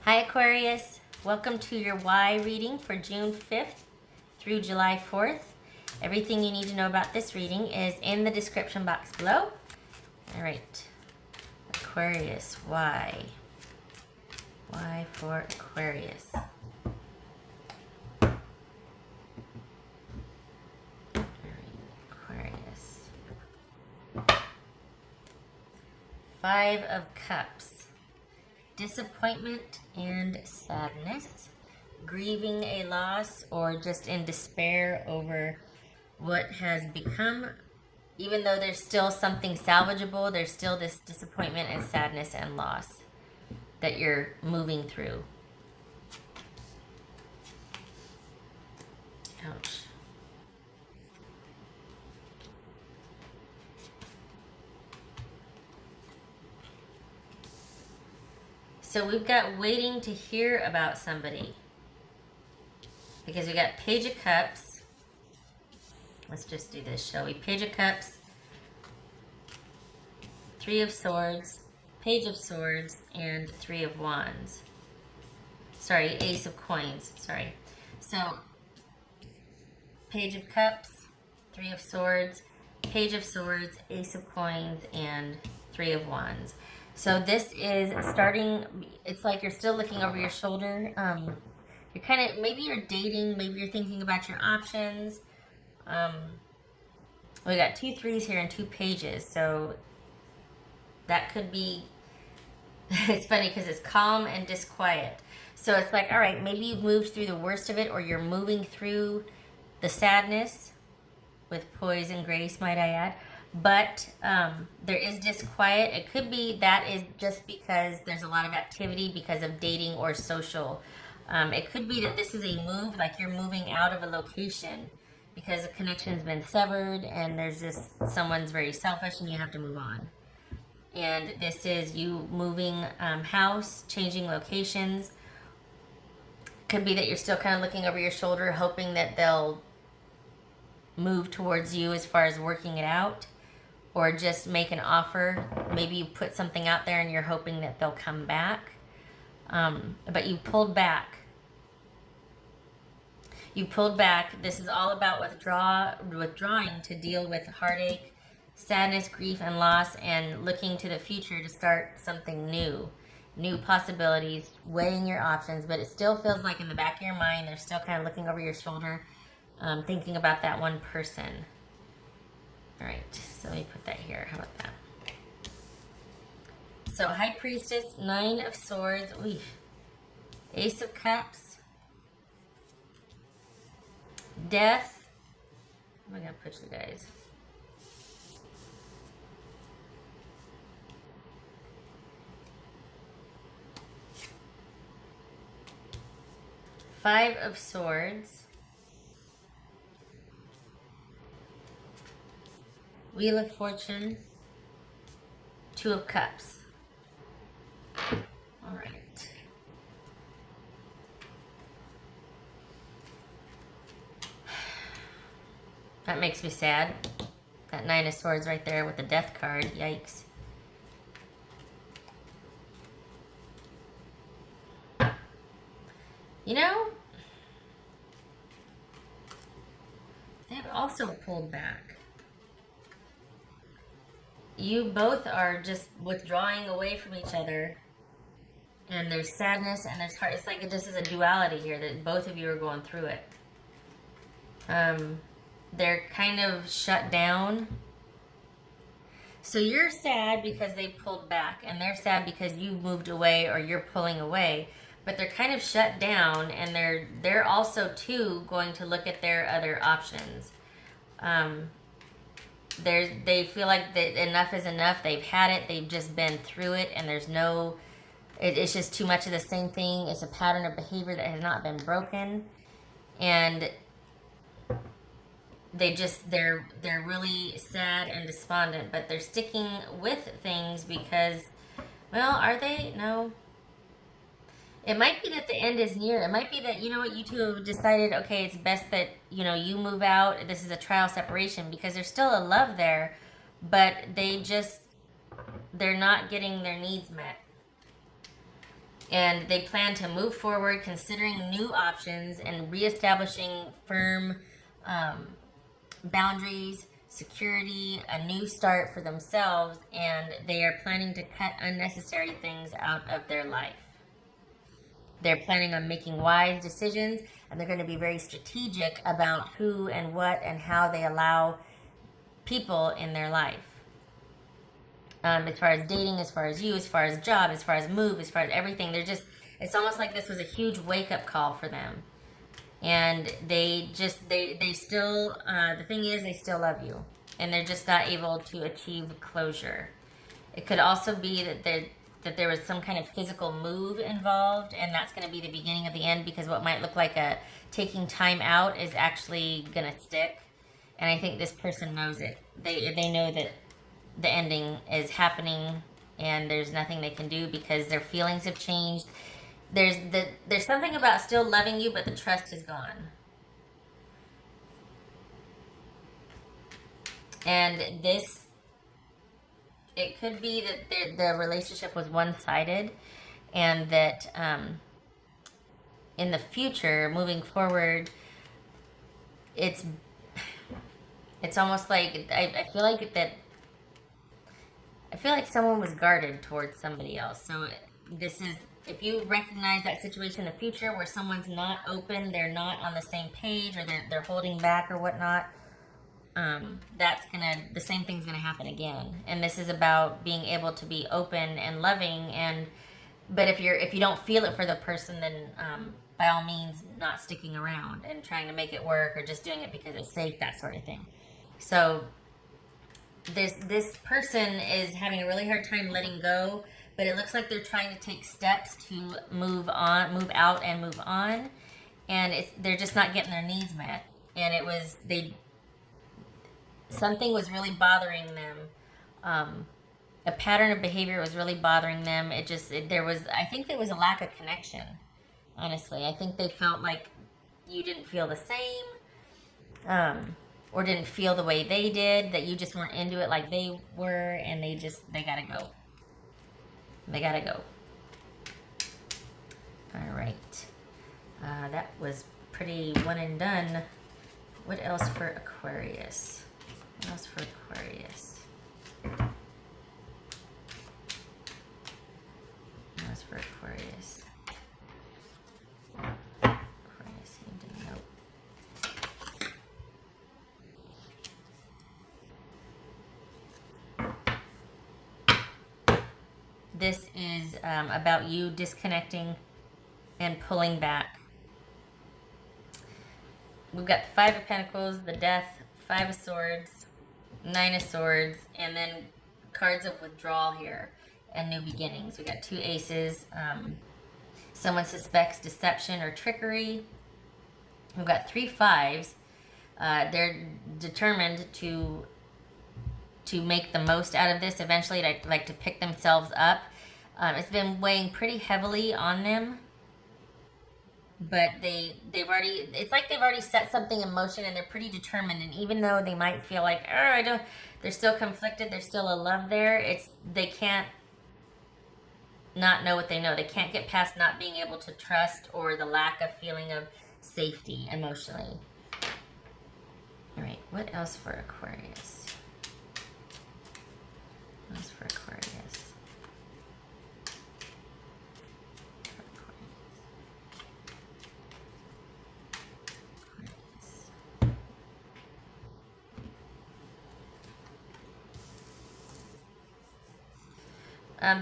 Hi Aquarius, welcome to your Y reading for June 5th through July 4th. Everything you need to know about this reading is in the description box below. All right, Aquarius, Y. Y for Aquarius. All right, Aquarius. 5 of Cups. Disappointment and sadness, grieving a loss, or just in despair over what has become. Even though there's still something salvageable, there's still this disappointment and sadness and loss that you're moving through. Ouch. So we've got waiting to hear about somebody. Because we got Page of Cups. Let's just do this, shall we? Page of Cups, 3 of Swords, Page of Swords, and 3 of Wands. Sorry, Ace of Coins, sorry. So, Page of Cups, 3 of Swords, Page of Swords, Ace of Coins, and 3 of Wands. So this is starting, it's like you're still looking over your shoulder. You're kind of, maybe you're dating, maybe you're thinking about your options. We got 2 3s here and 2 pages, so that could be, it's funny because it's calm and disquiet. So it's like, all right, maybe you've moved through the worst of it, or you're moving through the sadness with poise and grace, might I add. But there is disquiet. It could be that is just because there's a lot of activity because of dating or social. It could be that this is a move, like you're moving out of a location because the connection's been severed and there's just someone's very selfish and you have to move on. And this is you moving house, changing locations. Could be that you're still kind of looking over your shoulder, hoping that they'll move towards you as far as working it out, or just make an offer. Maybe you put something out there and you're hoping that they'll come back. But you pulled back. You pulled back. This is all about withdrawing to deal with heartache, sadness, grief, and loss, and looking to the future to start something new. New possibilities, weighing your options, but it still feels like in the back of your mind, they're still kind of looking over your shoulder, thinking about that one person. All right, so let me put that here. How about that? So High Priestess, 9 of Swords, Ace of Cups, Death. I'm gonna put you guys. Five of Swords, Wheel of Fortune, 2 of Cups. All right. That makes me sad. That 9 of Swords right there with the Death card. Yikes. You know, they've also pulled back. You both are just withdrawing away from each other. And there's sadness and there's heart. It's like this is a duality here that both of you are going through it. They're kind of shut down. So you're sad because they pulled back, and they're sad because you moved away or you're pulling away. But they're kind of shut down, and they're also too going to look at their other options. They feel like that enough is enough. They've had it. They've just been through it, and there's no. It's just too much of the same thing. It's a pattern of behavior that has not been broken, and they're really sad and despondent. But they're sticking with things because, well, are they? No. It might be that the end is near. It might be that, you know what, you two have decided, okay, it's best that, you know, you move out. This is a trial separation because there's still a love there, but they're not getting their needs met. And they plan to move forward, considering new options and reestablishing firm boundaries, security, a new start for themselves, and they are planning to cut unnecessary things out of their life. They're planning on making wise decisions, and they're going to be very strategic about who and what and how they allow people in their life. As far as dating, as far as you, as far as job, as far as move, as far as everything, it's almost like this was a huge wake-up call for them. And they still, the thing is, they still love you. And they're just not able to achieve closure. It could also be that there was some kind of physical move involved, and that's going to be the beginning of the end, because what might look like a taking time out is actually going to stick. And I think this person knows it. They know that the ending is happening, and there's nothing they can do because their feelings have changed. There's something about still loving you, but the trust is gone. And it could be that the relationship was one-sided, and that in the future, moving forward, it's almost like I feel like someone was guarded towards somebody else. So if you recognize that situation in the future where someone's not open, they're not on the same page, or they're holding back or whatnot, the same thing's gonna happen again. And this is about being able to be open and loving, but if you don't feel it for the person, then by all means, not sticking around and trying to make it work, or just doing it because it's safe, that sort of thing. So this person is having a really hard time letting go, but it looks like they're trying to take steps to move out and move on, and they're just not getting their needs met. And something was really bothering them. A pattern of behavior was really bothering them. I think there was a lack of connection. Honestly, I think they felt like you didn't feel the same, or didn't feel the way they did, that you just weren't into it like they were, and they gotta go. They gotta go. All right. That was pretty one and done. What else for Aquarius? What else for Aquarius? What else for Aquarius? Aquarius, you didn't know. This is about you disconnecting and pulling back. We've got the 5 of Pentacles, the Death, 5 of Swords, 9 of Swords, and then cards of withdrawal here and new beginnings. We got 2 aces. Someone suspects deception or trickery. We've got 3 fives. They're determined to make the most out of this. Eventually, like to pick themselves up. It's been weighing pretty heavily on them, but it's like they've already set something in motion, and they're pretty determined. And even though they might feel like, they're still conflicted, there's still a love there, they can't not know what they know. They can't get past not being able to trust, or the lack of feeling of safety emotionally. All right, what else for Aquarius? What else for Aquarius?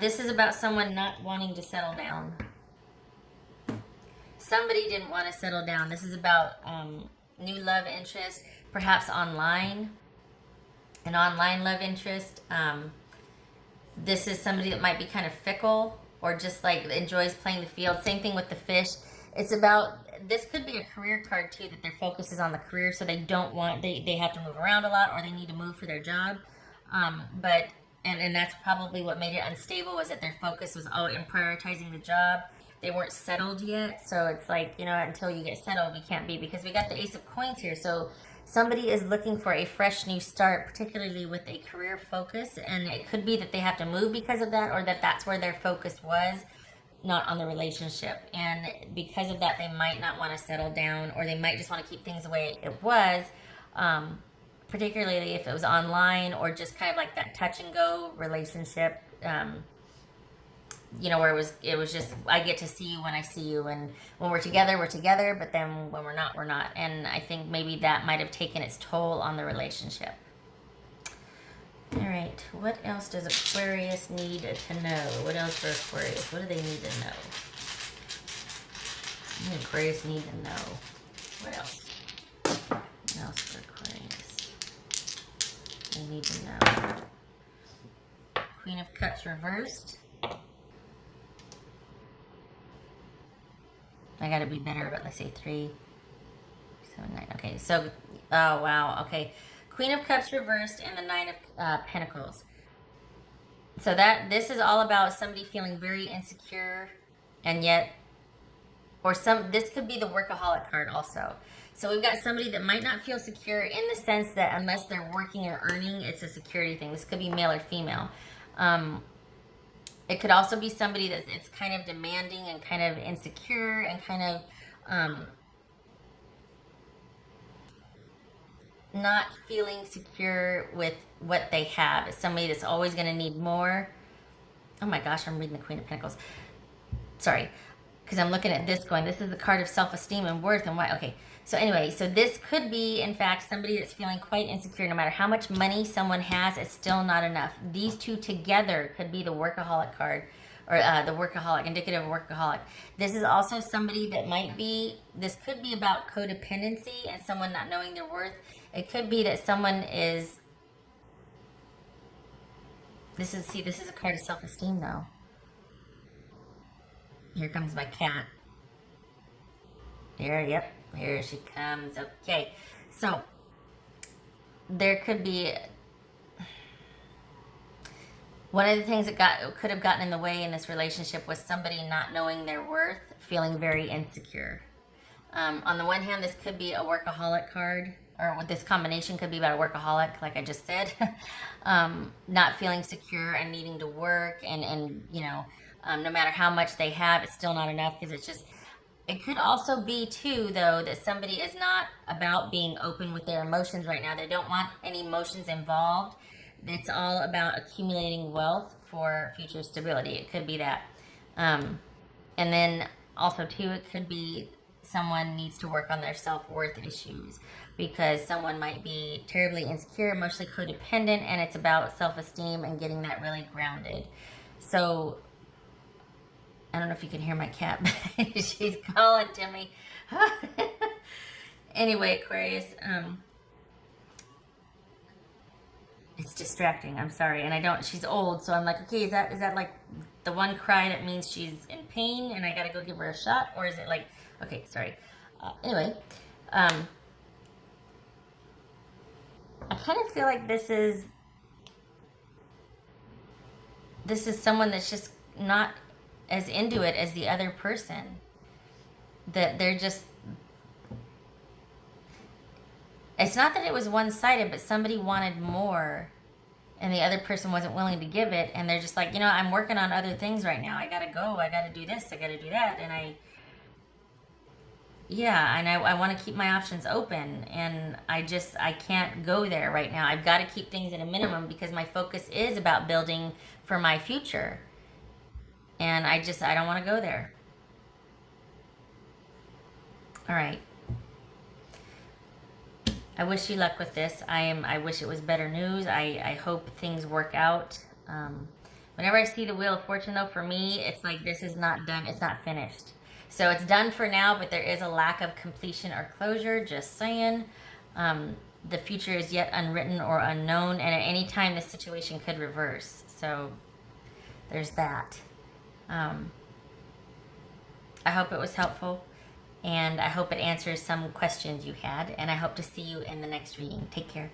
This is about someone not wanting to settle down. Somebody didn't want to settle down. This is about new love interest, perhaps online, an online love interest. This is somebody that might be kind of fickle, or just like enjoys playing the field. Same thing with the fish. It's about, this could be a career card too, that their focus is on the career, so they have to move around a lot, or they need to move for their job. And that's probably what made it unstable, was that their focus was in prioritizing the job. They weren't settled yet, so it's like, until you get settled, we can't be, because we got the Ace of Coins here. So somebody is looking for a fresh new start, particularly with a career focus, and it could be that they have to move because of that, or that's where their focus was. not on the relationship. And because of that, they might not want to settle down, or they might just want to keep things the way it was, particularly if it was online or just kind of like that touch and go relationship. You know, where it was just, I get to see you when I see you, and when we're together, but then when we're not, we're not. And I think maybe that might have taken its toll on the relationship. All right, what else does Aquarius need to know? What else for Aquarius? What do they need to know? What does Aquarius need to know? What else? What else for Aquarius? They need to know. Queen of Cups reversed. I gotta be better, but let's say 3, 7, 9. Okay, so, oh wow, okay. Queen of Cups reversed and the Nine of Pentacles. So this is all about somebody feeling very insecure, and yet, this could be the workaholic card also. So we've got somebody that might not feel secure in the sense that unless they're working or earning, it's a security thing. This could be male or female. It could also be somebody it's kind of demanding and kind of insecure and kind of not feeling secure with what they have. It's somebody that's always going to need more. Oh my gosh, I'm reading the Queen of Pentacles. Sorry, because I'm looking at this going, this is the card of self-esteem and worth and why. Okay, so anyway, so this could be, in fact, somebody that's feeling quite insecure. No matter how much money someone has, it's still not enough. These two together could be the workaholic card, or the workaholic, indicative of workaholic. This is also somebody that this could be about codependency and someone not knowing their worth. It could be that someone is, this is a card of self-esteem though. Here comes my cat. Here she comes. Okay, so there could be, one of the things that could have gotten in the way in this relationship was somebody not knowing their worth, feeling very insecure. On the one hand, this could be a workaholic card, or this combination could be about a workaholic, like I just said, not feeling secure and needing to work, and you know, no matter how much they have, it's still not enough, because it's just, it could also be too, though, that somebody is not about being open with their emotions right now. They don't want any emotions involved. It's all about accumulating wealth for future stability. It could be that. And then also too, it could be someone needs to work on their self-worth issues, because someone might be terribly insecure, emotionally codependent, and it's about self-esteem and getting that really grounded. So I don't know if you can hear my cat, but she's calling to me. Anyway, Aquarius, it's distracting. I'm sorry. And she's old, so I'm like, okay, is that like the one cry that means she's in pain and I gotta go give her a shot? Or is it like, okay, sorry. Anyway, I kind of feel like this is someone that's just not as into it as the other person. That they're just, it's not that it was one-sided, but somebody wanted more and the other person wasn't willing to give it, and they're just like, you know, I'm working on other things right now. I gotta go, I gotta do this, I gotta do that, and I want to keep my options open, and I can't go there right now. I've got to keep things at a minimum because my focus is about building for my future. And I don't want to go there. All right. I wish you luck with this. I wish it was better news. I hope things work out. Whenever I see the Wheel of Fortune, though, for me, it's like this is not done. It's not finished. So it's done for now, but there is a lack of completion or closure. Just saying. The future is yet unwritten or unknown, and at any time this situation could reverse. So there's that. I hope it was helpful, and I hope it answers some questions you had, and I hope to see you in the next reading. Take care.